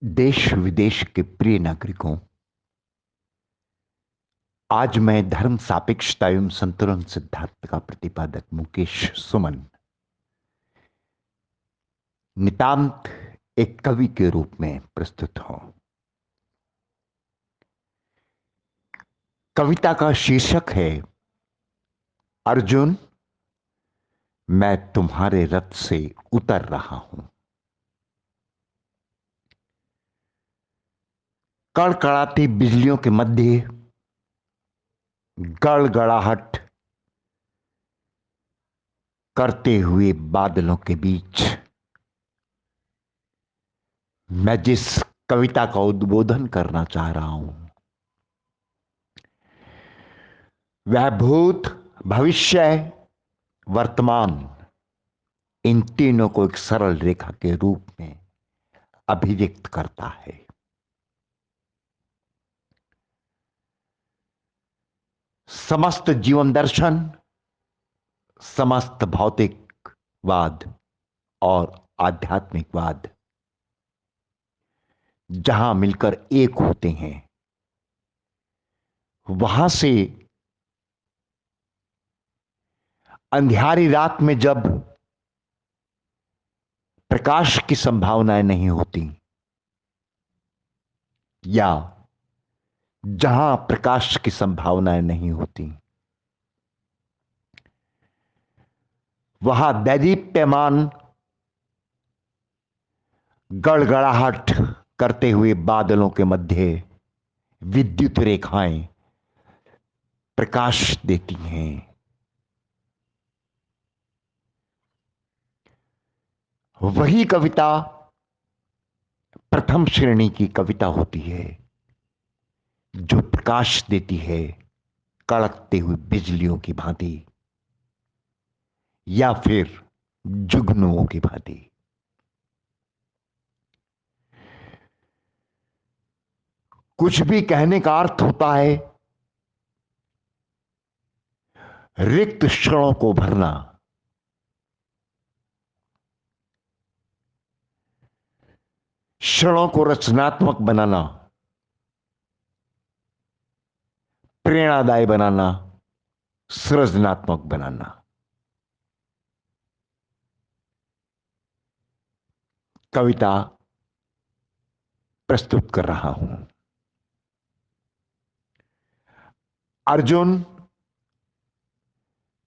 देश विदेश के प्रिय नागरिकों, आज मैं धर्म सापेक्षता एवं संतुलन सिद्धांत का प्रतिपादक मुकेश सुमन नितांत एक कवि के रूप में प्रस्तुत हूं। कविता का शीर्षक है अर्जुन, मैं तुम्हारे रथ से उतर रहा हूं। कड़कड़ाती बिजलियों के मध्य गड़गड़ाहट करते हुए बादलों के बीच मैं जिस कविता का उद्बोधन करना चाह रहा हूं वह भूत, भविष्य, वर्तमान, इन तीनों को एक सरल रेखा के रूप में अभिव्यक्त करता है। समस्त जीवन दर्शन, समस्त भौतिकवाद और आध्यात्मिकवाद जहां मिलकर एक होते हैं, वहां से अंधियारी रात में जब प्रकाश की संभावनाएं नहीं होती या जहां प्रकाश की संभावनाएं नहीं होती, वहां दैदीप्यमान गड़गड़ाहट करते हुए बादलों के मध्य विद्युत रेखाएं प्रकाश देती हैं। वही कविता प्रथम श्रेणी की कविता होती है जो प्रकाश देती है कड़कते हुए बिजलियों की भांति या फिर जुगनुओं की भांति। कुछ भी कहने का अर्थ होता है रिक्त क्षणों को भरना, क्षणों को रचनात्मक बनाना, प्रेरणादायी बनाना, सृजनात्मक बनाना। कविता प्रस्तुत कर रहा हूं। अर्जुन,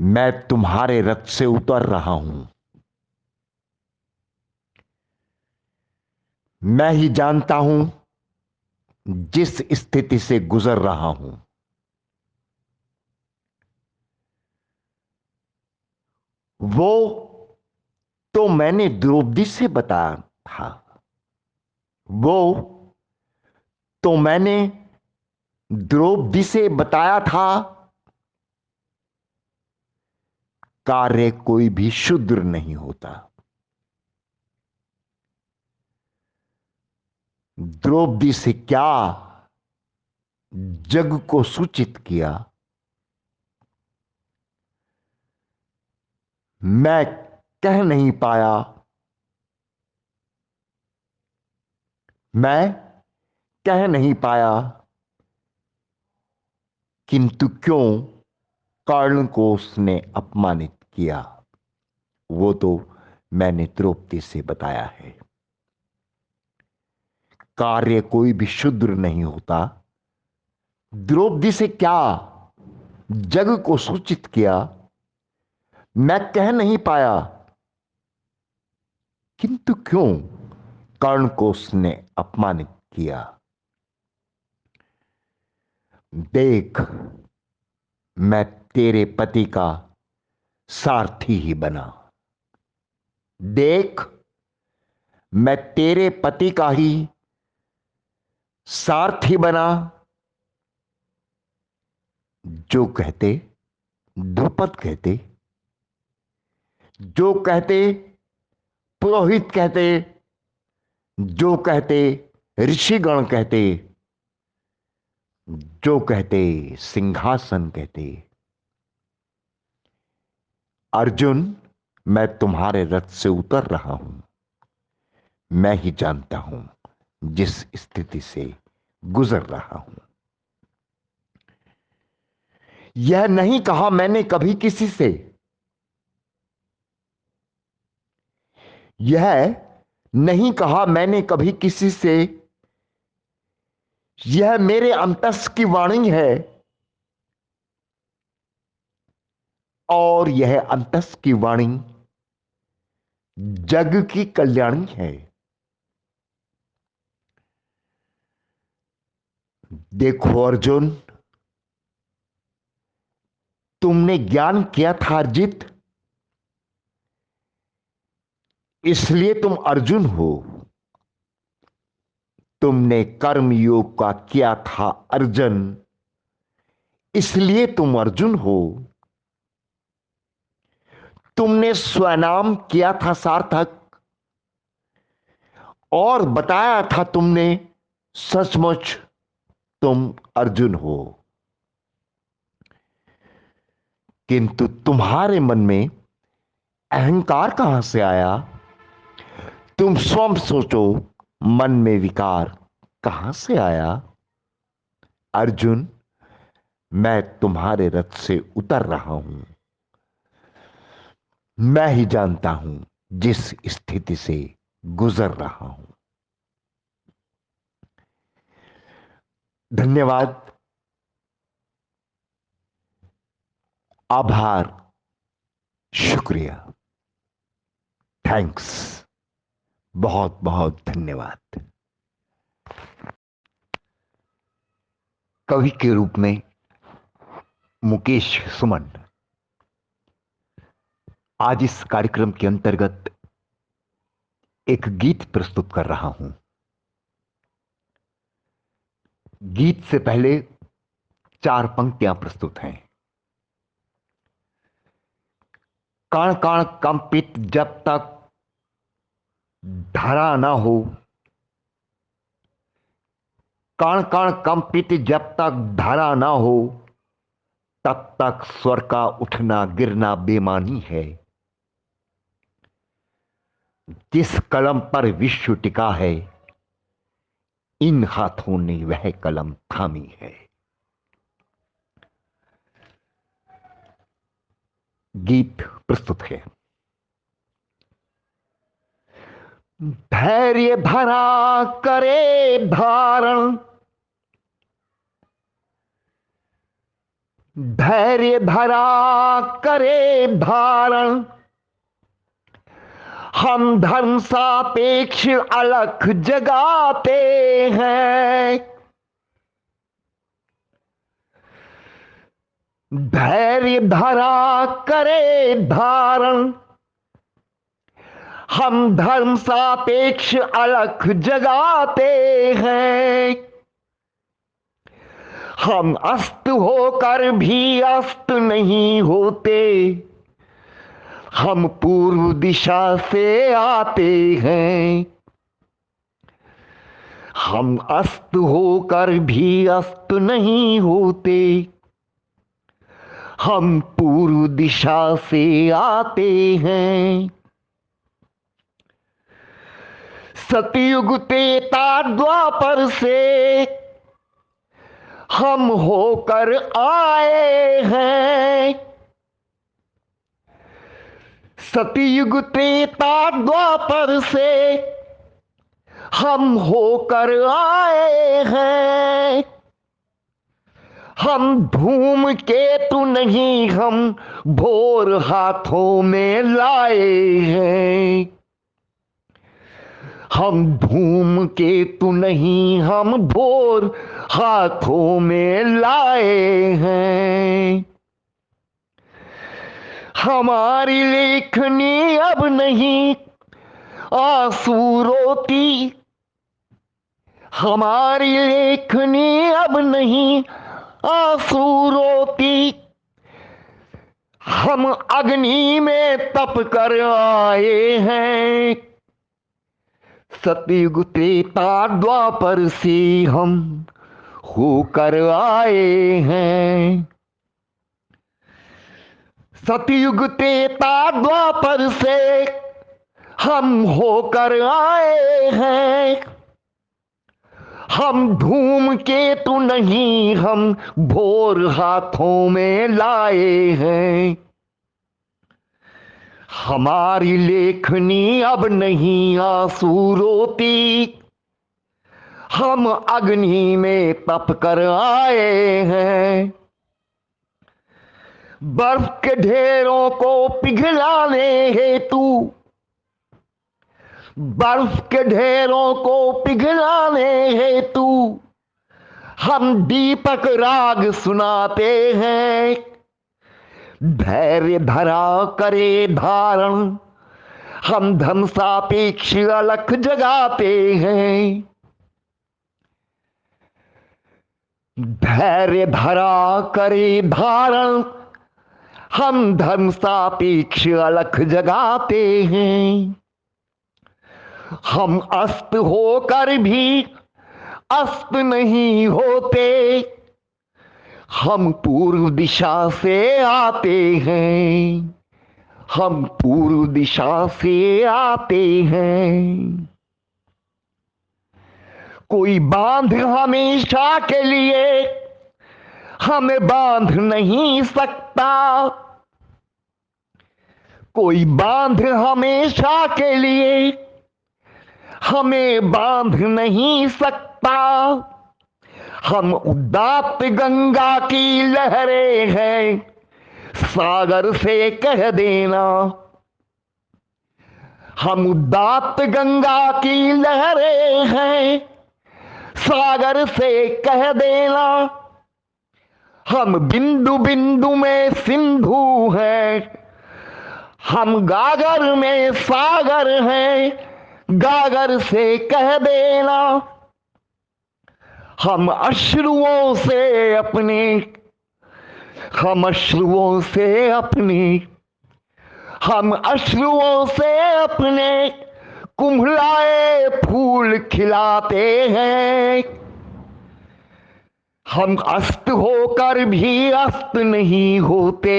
मैं तुम्हारे रथ से उतर रहा हूं। मैं ही जानता हूं जिस स्थिति से गुजर रहा हूं, वो तो मैंने द्रौपदी से बताया था। वो तो मैंने द्रौपदी से बताया था। कार्य कोई भी क्षुद्र नहीं होता। द्रौपदी से क्या जग को सूचित किया, मैं कह नहीं पाया। मैं कह नहीं पाया, किंतु क्यों कर्ण को उसने अपमानित किया, वो तो मैंने द्रौपदी से बताया है। कार्य कोई भी क्षुद्र नहीं होता। द्रौपदी से क्या जग को सूचित किया, मैं कह नहीं पाया, किंतु क्यों कर्ण को उसने अपमानित किया। देख, मैं तेरे पति का सारथी ही बना। देख, मैं तेरे पति का ही सारथी बना। जो कहते द्रुपद कहते, जो कहते पुरोहित कहते, जो कहते ऋषिगण कहते, जो कहते सिंहासन कहते, अर्जुन, मैं तुम्हारे रथ से उतर रहा हूं। मैं ही जानता हूं जिस स्थिति से गुजर रहा हूं। यह नहीं कहा मैंने कभी किसी से, यह नहीं कहा मैंने कभी किसी से, यह मेरे अंतस की वाणी है, और यह अंतस की वाणी जग की कल्याणी है। देखो अर्जुन, तुमने ज्ञान किया था अर्जित, इसलिए तुम अर्जुन हो। तुमने कर्म योग का किया था अर्जन, इसलिए तुम अर्जुन हो। तुमने स्वनाम किया था सार्थक, और बताया था तुमने सचमुच तुम अर्जुन हो। किंतु तुम्हारे मन में अहंकार कहां से आया? तुम स्वयं सोचो, मन में विकार कहां से आया? अर्जुन, मैं तुम्हारे रथ से उतर रहा हूं। मैं ही जानता हूं जिस स्थिति से गुजर रहा हूं। धन्यवाद, आभार, शुक्रिया, थैंक्स, बहुत बहुत धन्यवाद। कवि के रूप में मुकेश सुमन आज इस कार्यक्रम के अंतर्गत एक गीत प्रस्तुत कर रहा हूं। गीत से पहले 4 पंक्तियां प्रस्तुत हैं। कण कण कंपित जब तक धरा ना हो, कण कण कंपित जब तक धरा ना हो, तब तक स्वर का उठना गिरना बेमानी है। जिस कलम पर विश्व टिका है, इन हाथों ने वह कलम थामी है। गीत प्रस्तुत है। धैर्य धरा करे धारण, धैर्य धरा करे धारण, हम धर्म सापेक्ष अलख जगाते हैं। धैर्य धरा करे धारण, हम धर्म सापेक्ष अलख जगाते हैं। हम अस्त होकर भी अस्त नहीं होते, हम पूर्व दिशा से आते हैं। हम अस्त होकर भी अस्त नहीं होते, हम पूर्व दिशा से आते हैं। सतयुग त्रेता द्वापर से हम होकर आए हैं। सतयुग त्रेता द्वापर से हम होकर आए हैं। हम धूम केतु नहीं, हम भोर हाथों में लाए हैं। हम धूम केतु नहीं, हम भोर हाथों में लाए हैं। हमारी लेखनी अब नहीं आंसू रोती, हमारी लेखनी अब नहीं आंसू रोती। हम अग्नि में तप कर आए हैं। सतयुग त्रेता द्वापर से हम होकर आए हैं। सतयुग त्रेता द्वापर से हम होकर आए हैं। हम धूम केतु नहीं, हम भोर हाथों में लाए हैं। हमारी लेखनी अब नहीं आंसू रोती, हम अग्नि में तप कर आए हैं। बर्फ के ढेरों को पिघलाने हेतु, बर्फ के ढेरों को पिघलाने हेतु हम दीपक राग सुनाते हैं। धैर्य धरा करे धारण, हम धर्म सापेक्ष अलख जगाते हैं। धैर्य धरा करे धारण, हम धर्म सापेक्ष अलख जगाते हैं। हम अस्त होकर भी अस्त नहीं होते, हम पूर्व दिशा से आते हैं। हम पूर्व दिशा से आते हैं। कोई बांध हमेशा के लिए हमें बांध नहीं सकता, कोई बांध हमेशा के लिए हमें बांध नहीं सकता। हम उदात्त गंगा की लहरें हैं, सागर से कह देना। हम उदात्त गंगा की लहरें हैं, सागर से कह देना। हम बिंदु बिंदु में सिंधु हैं, हम गागर में सागर हैं, गागर से कह देना। हम अश्रुओं से अपने, हम अश्रुओं से अपने, हम अश्रुओं से अपने कुम्हलाए फूल खिलाते हैं। हम अस्त होकर भी अस्त नहीं होते,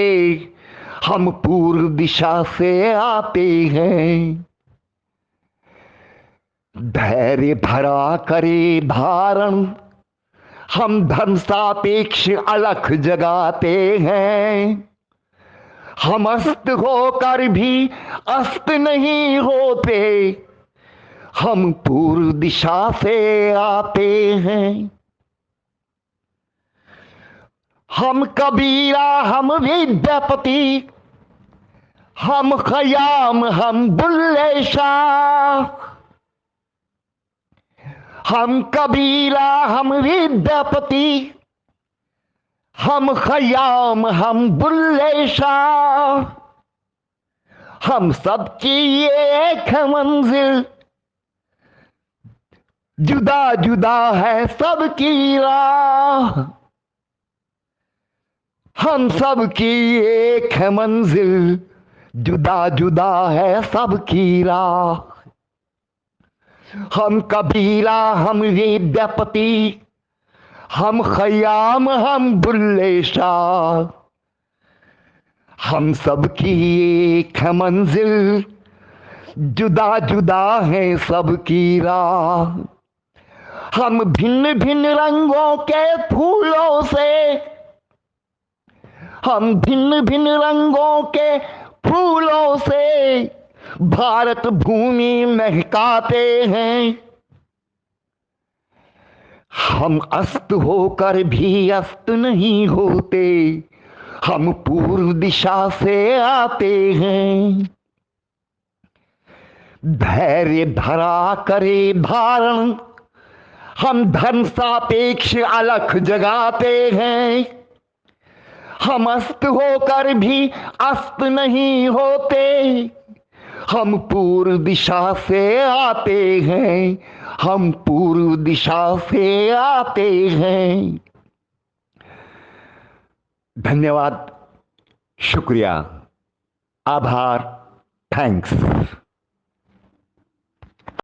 हम पूर्व दिशा से आते हैं। धैर्य धरा करे धारण, हम धर्म सापेक्ष अलख जगाते हैं। हम अस्त होकर भी अस्त नहीं होते, हम पूर्व दिशा से आते हैं। हम कबीरा, हम विद्यापति, हम खयाम, हम बुल्ले शाह। हम कबीरा, हम विद्यापति, हम खयाम, हम बुल्ले शाह। हम सबकी एक मंजिल, जुदा जुदा है सबकी राह। हम सबकी एक मंजिल, जुदा जुदा है सबकी राह। हम कबीरा, हम विद्यापति, हम खयाम, हम बुल्ले शाह। हम सबकी एक मंजिल, जुदा जुदा है सबकी राह। हम भिन्न भिन्न रंगों के फूलों से, हम भिन्न भिन्न रंगों के फूलों से भारत भूमि महकाते हैं। हम अस्त होकर भी अस्त नहीं होते, हम पूर्व दिशा से आते हैं। धैर्य धरा करे धारण, हम धर्म सापेक्ष अलख जगाते हैं। हम अस्त होकर भी अस्त नहीं होते, हम पूर्व दिशा से आते हैं। हम पूर्व दिशा से आते हैं। धन्यवाद, शुक्रिया, आभार, थैंक्स।